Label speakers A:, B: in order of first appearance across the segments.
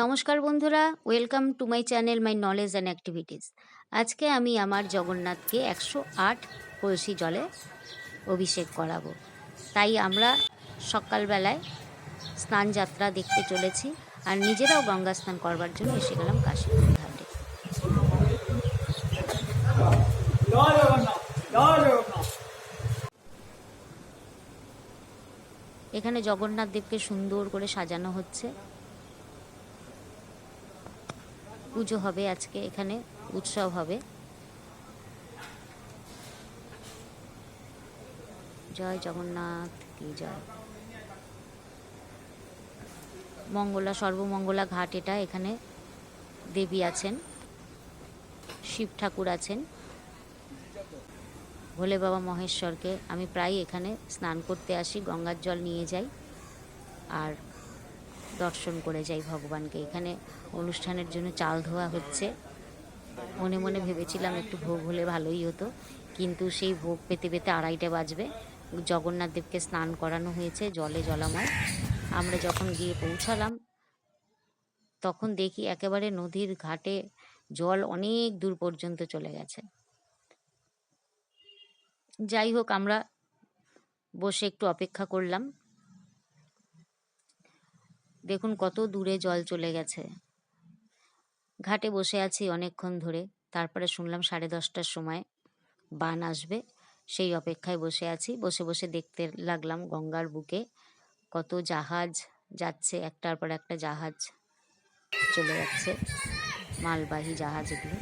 A: নমস্কার বন্ধুরা, welcome to my channel my knowledge and activities. আজকে আমি আমার জগন্নাথকে 108 কলসি জলে অভিষেক করাবো। তাই আমরা সকালবেলায় স্নান যাত্রা দেখতে চলেছি আর নিজেরাও গঙ্গা স্নান করবার জন্য এসে গেলাম কাশীপুর ঘাটে। এখানে জগন্নাথ দেবকে সুন্দর করে সাজানো হচ্ছে। পুজো হবে আজকে, এখানে উৎসব হবে। জয় জগন্নাথ কি জয়। মঙ্গলা সর্বমঙ্গলা ঘাট এটা। এখানে দেবী আছেন, শিব ঠাকুর আছেন, ভোলে বাবা মহেশ্বরকে আমি প্রায় এখানে স্নান করতে আসি, গঙ্গার জল নিয়ে যাই আর দর্শন করে যাই ভগবানকে। এখানে অনুষ্ঠানের জন্য চাল ধোয়া হচ্ছে। মনে মনে ভেবেছিলাম একটু ভোগ হলে ভালোই হতো, কিন্তু সেই ভোগ পেতে পেতে 2:30 বাজবে। জগন্নাথ দেবকে স্নান করানো হয়েছে জলে জলাময়। আমরা যখন গিয়ে পৌঁছালাম তখন দেখি একেবারে নদীর ঘাটে জল অনেক দূর পর্যন্ত চলে গেছে। যাই হোক, আমরা বসে একটু অপেক্ষা করলাম। দেখুন কত দূরে জল চলে গেছে। ঘাটে বসে আছি অনেকক্ষণ ধরে। তারপরে শুনলাম 10:30টার সময় বান আসবে, সেই অপেক্ষায় বসে আছি। বসে বসে দেখতে লাগলাম গঙ্গার বুকে কত জাহাজ যাচ্ছে, একটার পর একটা জাহাজ চলে যাচ্ছে, মালবাহী জাহাজ এগুলো।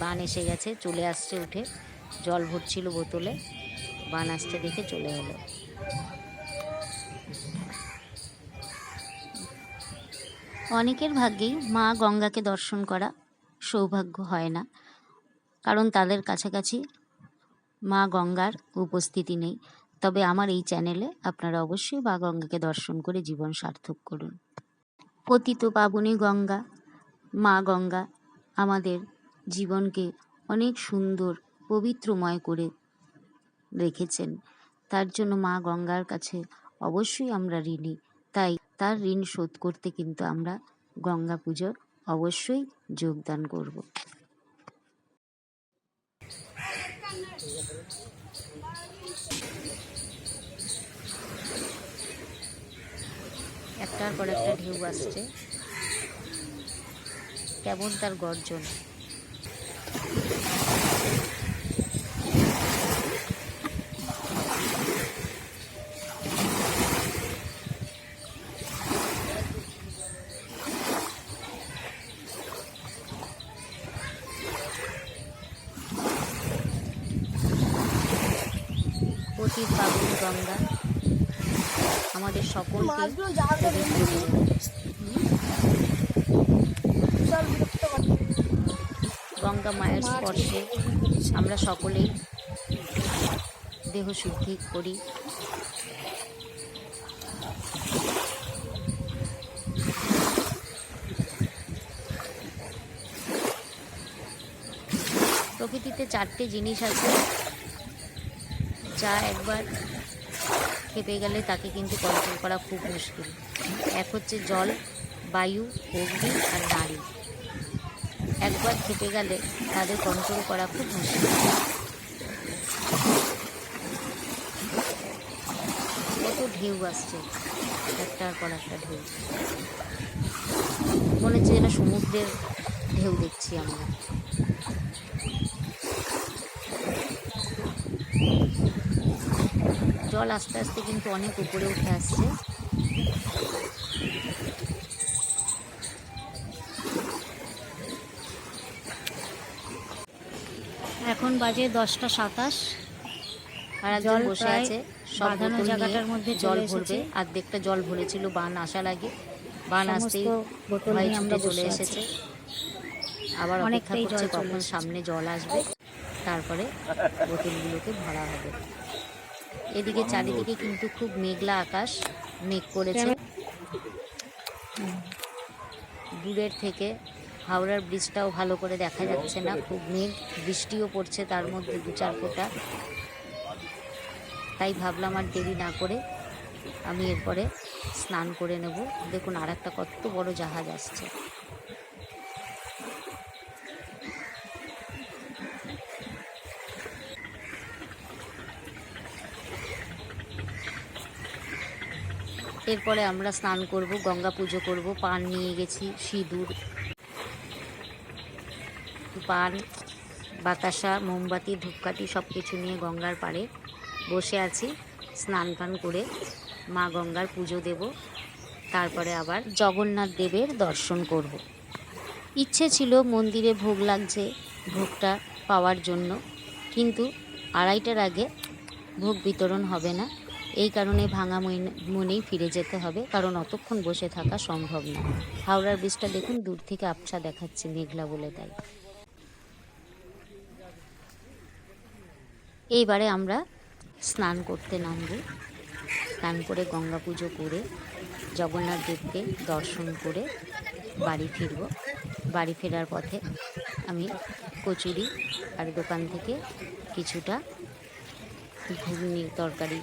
A: বান এসে গেছে, চলে আসছে উঠে, জল ভরছিল বোতলে, বান আসছে দেখে চলে এলো। অনেকের ভাগ্যেই মা গঙ্গাকে দর্শন করা সৌভাগ্য হয় না, কারণ তাদের কাছাকাছি মা গঙ্গার উপস্থিতি নেই। তবে আমার এই চ্যানেলে আপনারা অবশ্যই মা গঙ্গাকে দর্শন করে জীবন সার্থক করুন। পতিত পাবনী গঙ্গা, মা গঙ্গা আমাদের জীবনকে অনেক সুন্দর পবিত্রময় করে রেখেছেন। তার জন্য মা গঙ্গার কাছে অবশ্যই আমরা ঋণী। তাই তার ঋণ শোধ করতে কিন্তু আমরা গঙ্গা পুজো অবশ্যই যোগদান করব। একটার পর একটা ঢেউ আসছে, কেমন তার গর্জন। পতিত পাবনী গঙ্গা আমাদের সকলকে গঙ্গা মায়ের স্পর্শে আমরা সকলেই দেহ শুদ্ধি করি। প্রকৃতিতে 4টে জিনিস আছে যা একবার খেপে গেলে তাকে কিন্তু কন্ট্রোল করা খুব মুশকিল। এক হচ্ছে জল, বায়ু, অগ্নি আর নারী। একবার খেপে গেলে তাদের কন্ট্রোল করা খুব মুশকিল। কত ঢেউ আসছে, একটার পর একটা ঢেউ। মনে হচ্ছে যেন সমুদ্রের ঢেউ দেখছি আমরা। জল আস্তে আস্তে কিন্তু অনেক উপরে উঠে আসছে। এখন বাজে 10:27 আর একজন বসে আছে সব জায়গাটার মধ্যে জল ভরবে। অর্ধেকটা জল ভরেছিল বান আসার আগে, বান আসতেই বোতল নিয়ে আমরা চলে এসেছে। আবার অপেক্ষা করছে কখন সামনে জল আসবে, তারপরে বোতলগুলোকে ভরা হবে। এদিকে চারিদিকে কিন্তু খুব মেঘলা আকাশ, মেঘ করেছে। দূরের থেকে হাওড়ার ব্রিজটাও ভালো করে দেখা যাচ্ছে না, খুব মেঘ, বৃষ্টিও পড়ছে তার মধ্যে 2-4 ফোঁটা। তাই ভাবলাম আর দেরি না করে আমি এরপরে স্নান করে নেব। দেখুন আর একটা কত বড় জাহাজ আসছে। এরপরে আমরা স্নান করব, গঙ্গা পুজো করব। পান নিয়ে গেছি, সিঁদুর, পান, বাতাসা, মোমবাতি, ধূপকাঠি সব কিছু নিয়ে গঙ্গার পাড়ে বসে আছি। স্নান টান করে মা গঙ্গার পুজো দেব, তারপরে আবার জগন্নাথ দেবের দর্শন করব। ইচ্ছে ছিল মন্দিরে ভোগ লাগছে, ভোগটা পাওয়ার জন্য, কিন্তু 2:30টার আগে ভোগ বিতরণ হবে না। এই কারণে ভাঙা মনেই ফিরে যেতে হবে, কারণ অতক্ষণ বসে থাকা সম্ভব না। হাওড়ার ব্রিজটা দেখুন দূর থেকে আবছা দেখাচ্ছে, মেঘলা বলে তাই। এইবারে আমরা স্নান করতে নামব। স্নান করে গঙ্গা পুজো করে জগন্নাথ দেবকে দর্শন করে বাড়ি ফিরব। বাড়ি ফেরার পথে আমি কচুরি আর দোকান থেকে কিছুটা ঘুগনি তরকারি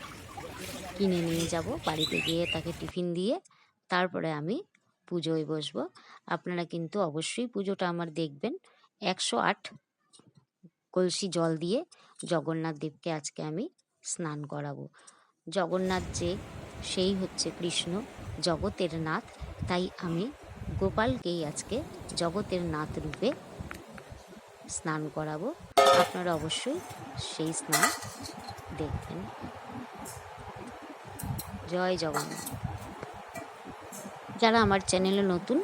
A: কিনে নিয়ে যাব। বাড়িতে গিয়ে তাকে টিফিন দিয়ে তারপরে আমি পুজোয় বসবো। আপনারা কিন্তু অবশ্যই পুজোটা আমার দেখবেন। 108 কলসি জল দিয়ে জগন্নাথ দেবকে আজকে আমি স্নান করাবো। জগন্নাথ যে সেই হচ্ছে কৃষ্ণ, জগতের নাথ। তাই আমি গোপালকেই আজকে জগতের নাথ রূপে স্নান করাবো। আপনারা অবশ্যই সেই স্নান দেখবেন। জয় জগন্নাথ। যারা আমার চ্যানেলে নতুন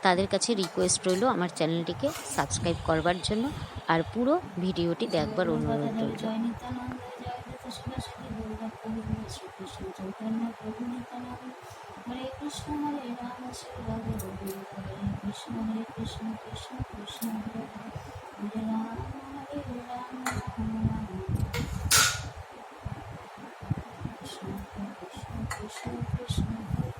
A: তাদের কাছে রিকোয়েস্ট রইল আমার চ্যানেলটিকে সাবস্ক্রাইব করবার জন্য, আর পুরো ভিডিওটি দেখবার অনুরোধ রইল। হরে কৃষ্ণ হরে রাম শ্রী রাধে রাধে হরে কৃষ্ণ হরে কৃষ্ণ কৃষ্ণ কৃষ্ণ হরে হরে রাম হরে রাম রাম রাম কৃষ্ণ কৃষ্ণ কৃষ্ণ কৃষ্ণ হরে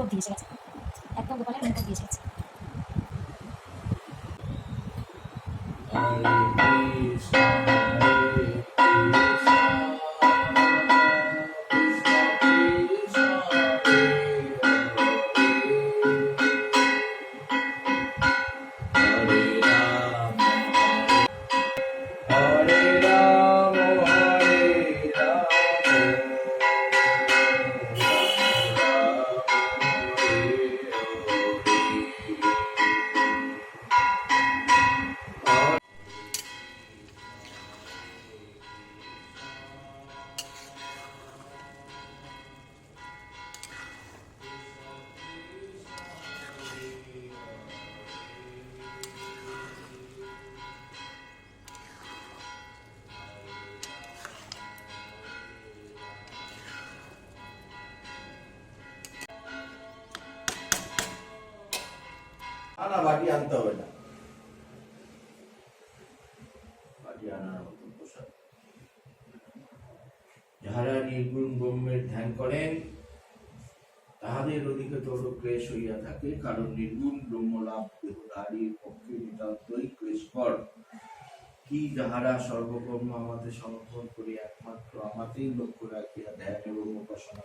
A: অব্দি এসে গেছে, একদম গোপালের মুখ অব্দি এসে গেছে।
B: না বাটি আনতে হবে না, বাটি আনার মতো প্রসাদ। যাহারা নির্গুণ ব্রহ্মের ধ্যান করেন তাহাদের অধিকে তর ক্লেশ হইয়া থাকে, কারণ নির্গুণ ব্রহ্ম লাভ দেহধারীর পক্ষে নিতান্তই ক্লেশকর। কি যাহারা সর্বকর্ম আমাতে সমর্পণ করি একমাত্র আমাতেই লক্ষ্য রাখিয়া ধ্যান এবং উপাসনা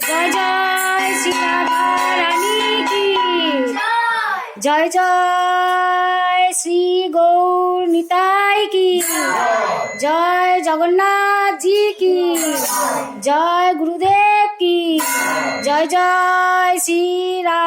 A: জয় জয় শ্রী রাধা রানী কি, জয় জয় শ্রী গৌর নিতাই কি, জয় জগন্নাথ জি কি, জয় গুরুদেব কি, জয় জয় শ্রী রাধা।